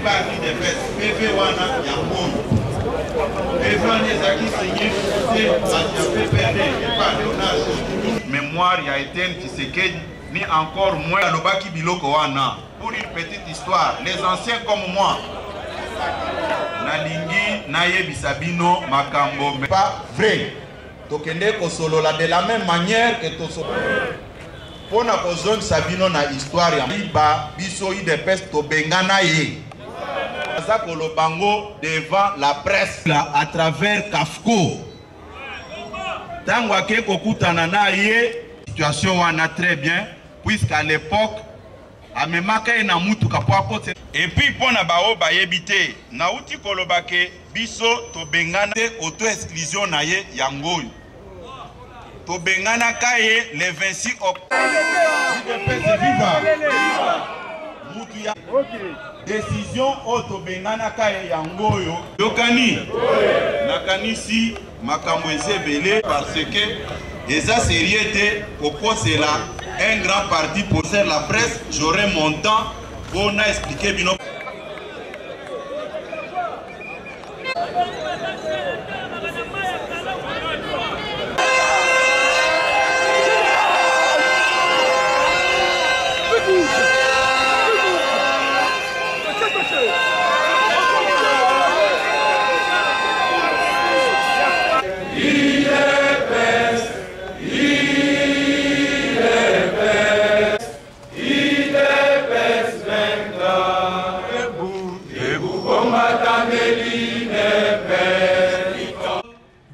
parti de fête PV wana ya mbono PV wana ezaki signé mémoire ya Etienne Tshisekedi ni encore moins alobaki biloko wana. Pour une petite histoire, les anciens comme moi nalingi nayebisa bino makambo mais pas vrai. Tokende kosolola de la même manière que tosolo pona kozon sabino na histoire ya ba biso IDPS to bengana ye za kolobango devant la presse là à travers Kafko tango ake kokutana na ye situation wana très bien puisqu'à l'époque amemaka na mutu kapwako et puis pona bao bayebite na uti kolobake biso to bengana auto exclusion na ye yangoyo to bengana kaye le 26 octobre. Décision auto bengana kaye yangoyo. Yokani nakanisi makambo ezebele parce que eza sérieux pourquoi c'est là un grand parti pour faire la presse. J'aurai mon temps pour expliquer bino.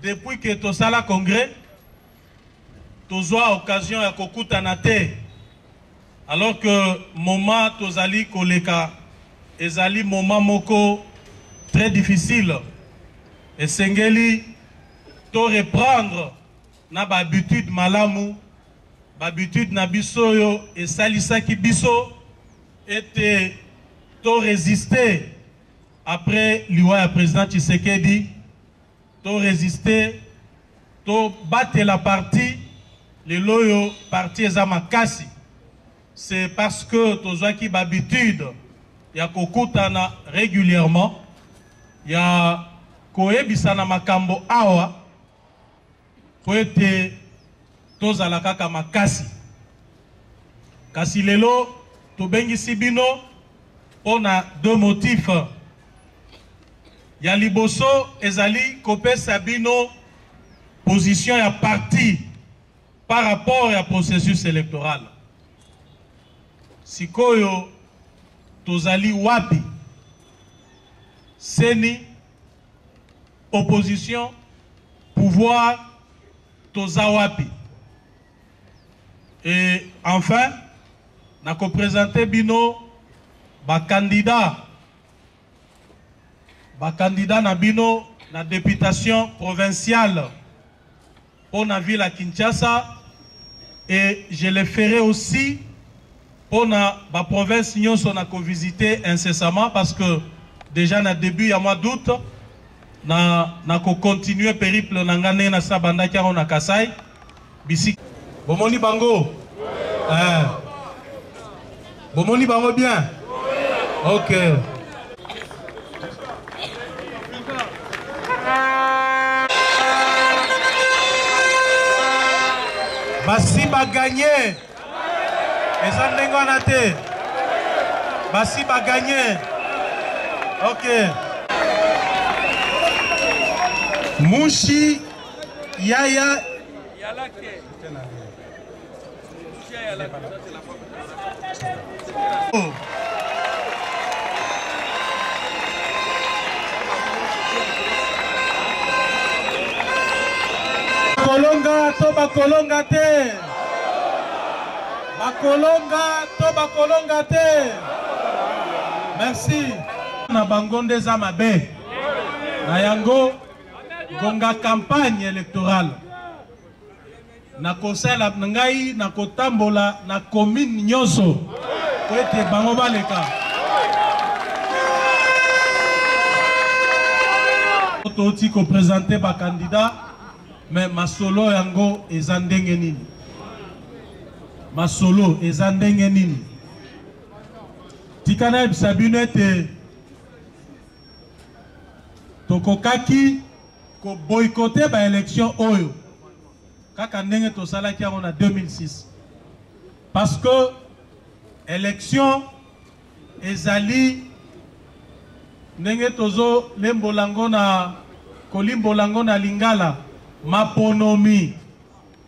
Depuis que tu as le congrès, tu as l'occasion de kokutana te. Alors que moment tu as koleka, ezali moment moko très difficile. Et sengeli to reprendre na ba habitude malamu, ba habitude na biso yo et salisa ki biso et to résister après liwa président Tshisekedi. To résister, to battre la partie, les loyaux partis Zamakasi. C'est parce que tu as qui d'habitude, il y a kokutana régulièrement, il y a koebisana makambo awa, pour être tozalaka makasi. Kasi lelo, to bengi sibino, on a deux motifs. Ya liboso ezali kopé sabino position ya parti par rapport à processus électoral. Sikoyo tozali wapi seni opposition pouvoir toza wapi. Et enfin na ko présenter bino ba candidat candidat Nabino na députation provinciale pour la ville à Kinshasa et je le ferai aussi pour la province nous on visiter incessamment parce que déjà na début il y a mois d'août na continuer périple na ngane na sabanda kia na Kasai bisi bomoni bango bomoni bango bien OK. Basi ba gagné. Ezandengo anate. Basi ba gagné. OK. Mushi Yaya Yalake. Oh. Bakolonga to bakolonga te. Bakolonga to bakolonga te. Merci. Na bangonde za mabe. Na yango gonga campagne électorale. Na kosala ngai na kotambola na commune nyonso. Ko ete bango baleka. Toti ko présenter ba candidat. Mais ma solo yango ezandenge nini. Ma solo ezandenge nini. Tikana bisabino ete tokokaki ko boycotter ba élection oyo kaka ndenge tosalaki yango na 2006 parce que élection ezali ndenge tozo lembolango na kolimbolango na lingala maponomi.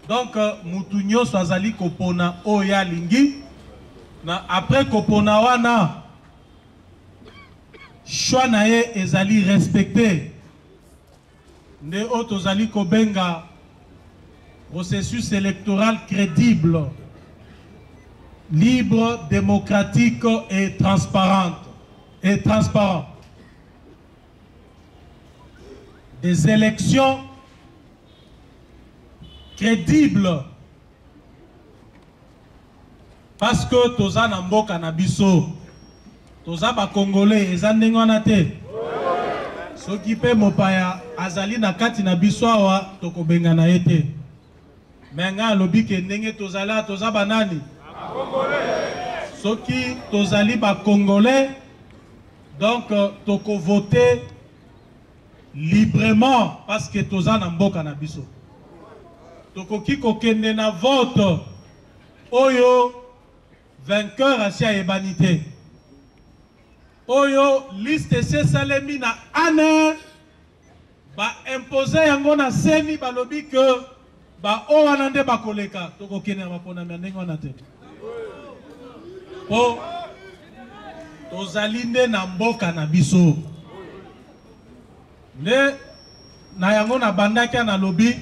Donc mutu nyonso azali kopona oyo alingi na après kopona wana choix na ye ezali respecté nde oyo tozali kobenga processus électoral crédible, libre, démocratique et transparent. Des élections crédibles parce que toza na mboka na biso toza ba congolais eza ndenge wana te soki pe mopaya azali na kati na biso awa tokobenga na ye te mais nga alobi ke ndenge tozala toza banani soki tozali ba congolais donc toko voter librement parce que toza na mboka na biso tokoki kokende na vote oyo vainqueur asia ebanité oyo liste se salemi na ane ba imposer yango na seni balobi que ba o wana nde bakoleka tokokende na mapona na ndenge wana te po tozali nde na mboka na biso nde na yango na bandaki na lobi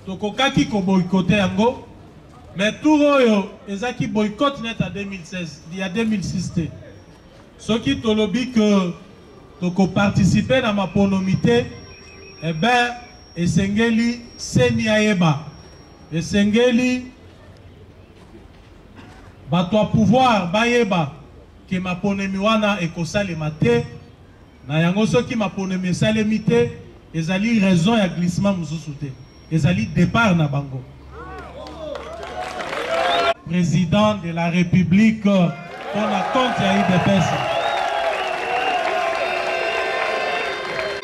tokokaki ko boycotter yango mais tout oyo ezaki boycott net à 2016 il y a 2006 te soki tolobi que toko participer na maponomité eh ben esengeli seni ayeba esengeli bato a pouvoir bayeba ke maponomi wana ekosalema te na yango soki maponomi esalemi te ezali raison ya glissement mosusu te ezali départ na bango. Président de la République pour la compte ya UDPS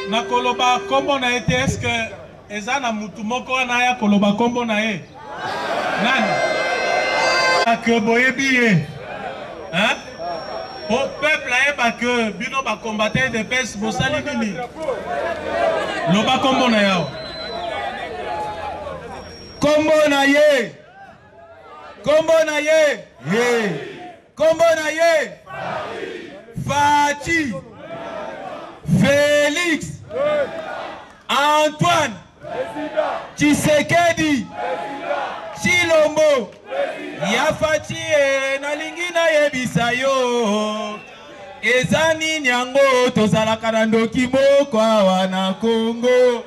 na koloba kombo na ete est-ce que eza na mutu moko wana ya koloba kombo na ye nani que boyebi ye hein au peuple ayeba que bino ba combattre de pes bosali nini loba kombo na yao kombo na ye kombo na ye kombo na ye Fati Félix Antoine Tshisekedi Chilombo ya Fati nalingi na yebisa yo eza nini yango tozalaka na ndoki moko awa na Congo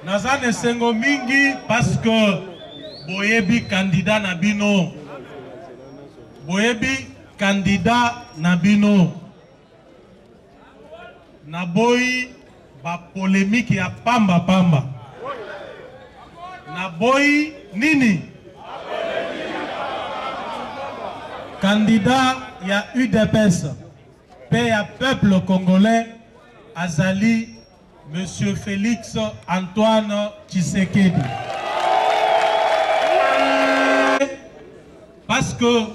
nazane sengo mingi parce que boyebi candidat na bino na boyi ba polémique ya pamba na boyi nini candidat ya UDPS pe ya peuple congolais azali Monsieur Félix Antoine Tshisekedi. Parce que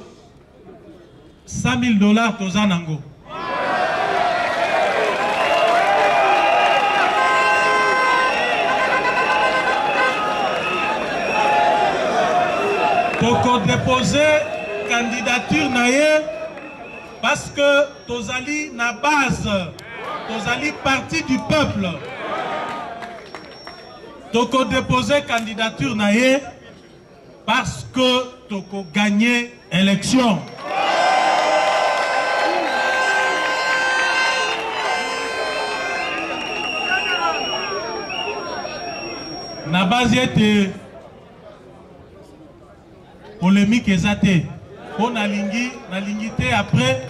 $100,000 tozanango. Toko déposer candidature naye parce que tozali na base. Tozali parti du peuple. Toko déposer candidature naye parce que toko gagner élection. Na base était polémique ezate. Po nalingi te après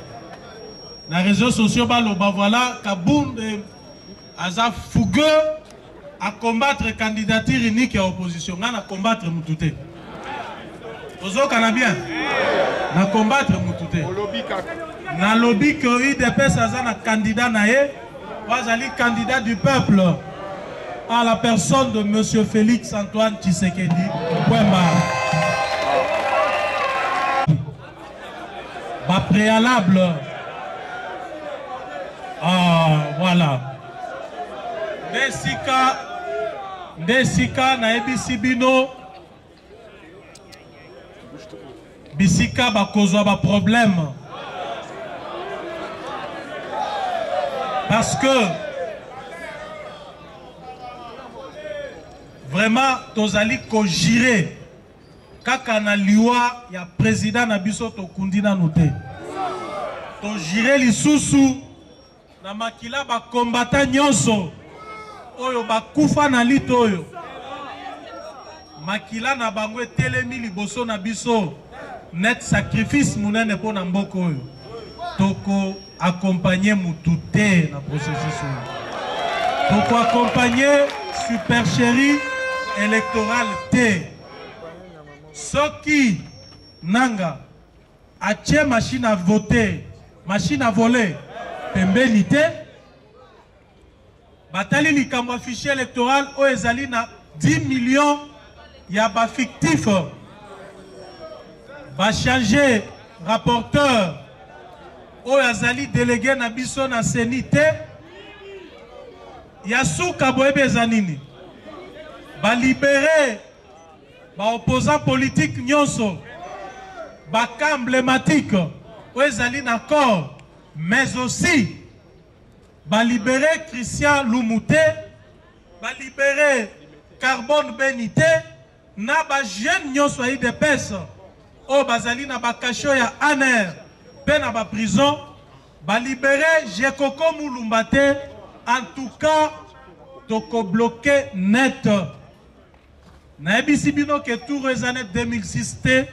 na réseaux sociaux baloba voilà Kabound aza fougueux à combattre candidature unique à opposition. On a combattre Moutouté. Ozo Canabien. na combattre Moutouté. Na lobby que UDPS a candidat naé, Wazali candidat du peuple à la personne de M. Félix Antoine Tshisekedi. Point barre. Ba préalable. Ah, voilà. Desika na ebisi bino. Bisika ba kozwa ba problème. Parce que vraiment tozali ko jire kaka na liwa ya président na biso to kundina noté. To jire lisusu na makila ba combattant nyonso oyo ba kufa na lito oyo. Makila na bango telemi liboso na biso net sacrifice munene po na mboko oyo. Toko accompagner Moutouté dans le processus. Toko accompagner super chéri électoral T. Soki Nanga a tché machine à voter, machine à voler, pembelité. Batali likamwa fichier électoral o ezali na 10 millions ya ba fictif. Va changer rapporteur o azali délégué na biso na senité. Yasuka boyebe zanini. Ba libérer ba opposant politique nyonso. Ba cas emblématique o ezali na corps, mais aussi ba libérer Christian Lumouté, ba libérer Carbone Benité, na ba jeune nyonso yi de pesa o bazali na ba cachot ya aner pe na ba prison, ba libérer Jekoko Mulumbate. En tout cas, toko bloqué net. Na ebisi bino ke tout les années 2006 te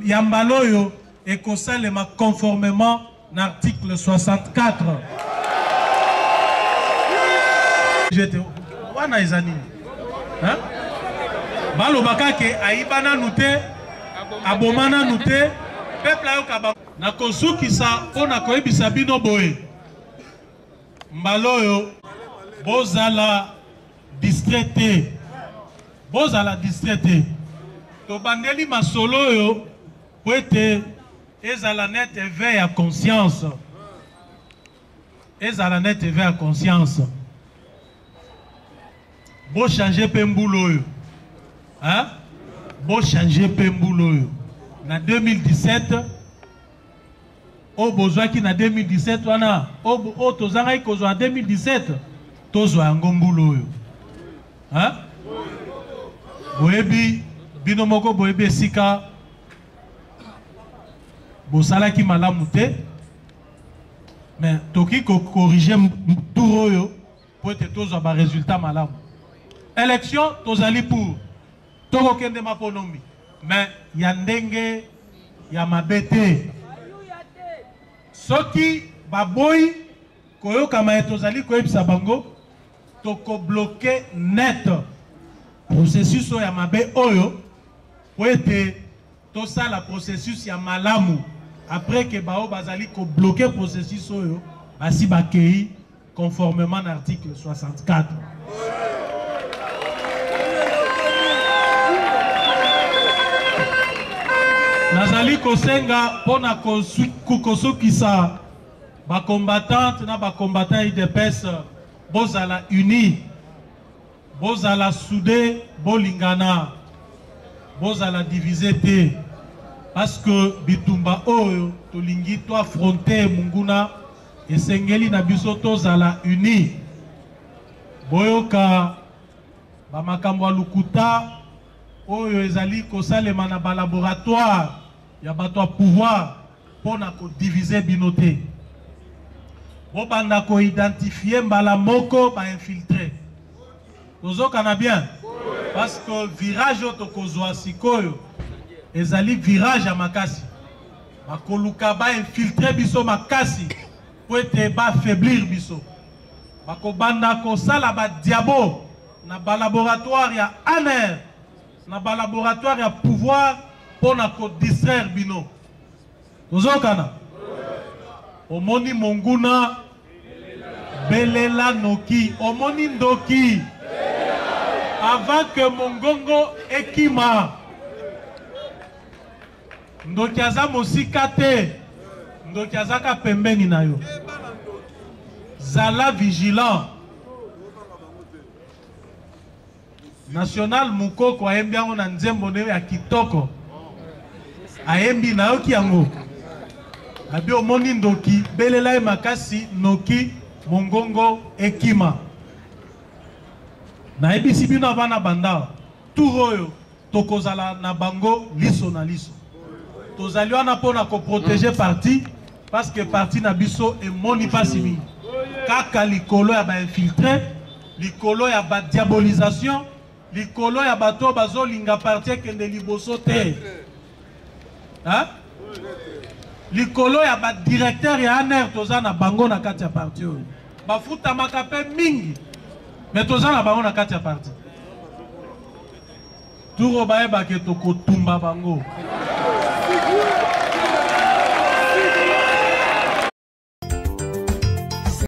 yambaloyo et kosalema conformément à l'article 64. J'étais wana ezani. Hein? Balo bakake aibana nute, abomana nute, peuple ayo kaba na kosuki sa pona koyebisa bino boye. Mbaloyo bozala distraité. Bozala distraité. To bandeli masolo yo poete ezala net éveil à conscience. Ezala net éveil à conscience. Bo changer pembulo yo. Hein? Bo changer pembulo yo. Na 2017 o besoin qui na 2017 wana o tozanga ikozo en 2017 tozo ngombulo yo. Hein? Boebi bino moko boebi sika bosala ki malamu te, mais toki ko corriger touro yo pour être tozo ba résultat malamu. Élection tozali pour toko kende maponomi, mais ya ndenge ya mabete soki baboy koyoka ma tozali koyebisa bango toko bloquer net processus ya mabe oyo pour être tout ça la processus ya malamu après que bao bazali ko bloquer processus oyo basi bakei conformément à l'article 64. Nazali kosenga pona kosukisa ba combattante na ba combattant UDPS bozala uni, bozala soudé, bolingana, bozala divisé te, parce que bitumba oyo tolingi to affronter munguna esengeli na biso tozala uni. Boyoka ba makambo lukuta oyo ezali kosalema na ba laboratoire ya bato pouvoir pona ko diviser binote. Bo banda ko identifier mbala moko ba infiltrer. Tozoka na bien parce que virage to kozwa sikoyo ezali virage ya makasi. Bakoluka ba infiltrer biso makasi pour être ba affaiblir biso. Bako banda ko sala ba diabo na ba laboratoire ya aner. Na ba laboratoire ya pouvoir pour na ko distraire bino. Tozokana. Omoni Monguna Belela Noki. Omoni Ndoki. Avant que Mongongo Ekima. Ndoki aza mosika te. Ndoki azaka pembeni na yo. Zala vigilant. National Mukoko ayembi yango na nzembo ne ya kitoko. Ayembi na yoki yango. Abi omoni Ndoki belela e makasi Noki Mongongo Ekima. Na ebisi bino avana banda. Turoyo tokozala na bango liso na liso. Tozali wana pona ko protéger parti parce que parti na biso e moni pasimi. Kaka likolo ya ba infiltré, likolo ya ba diabolisation, likolo ya bato bazo linga parti kende liboso te. Hein? Likolo ya ba directeur ya ANR toza na bango na kati ya parti oyo. Ba futa makape mingi. Mais toza na bango na kati ya parti. Turo bae ba ke toko tumba bango.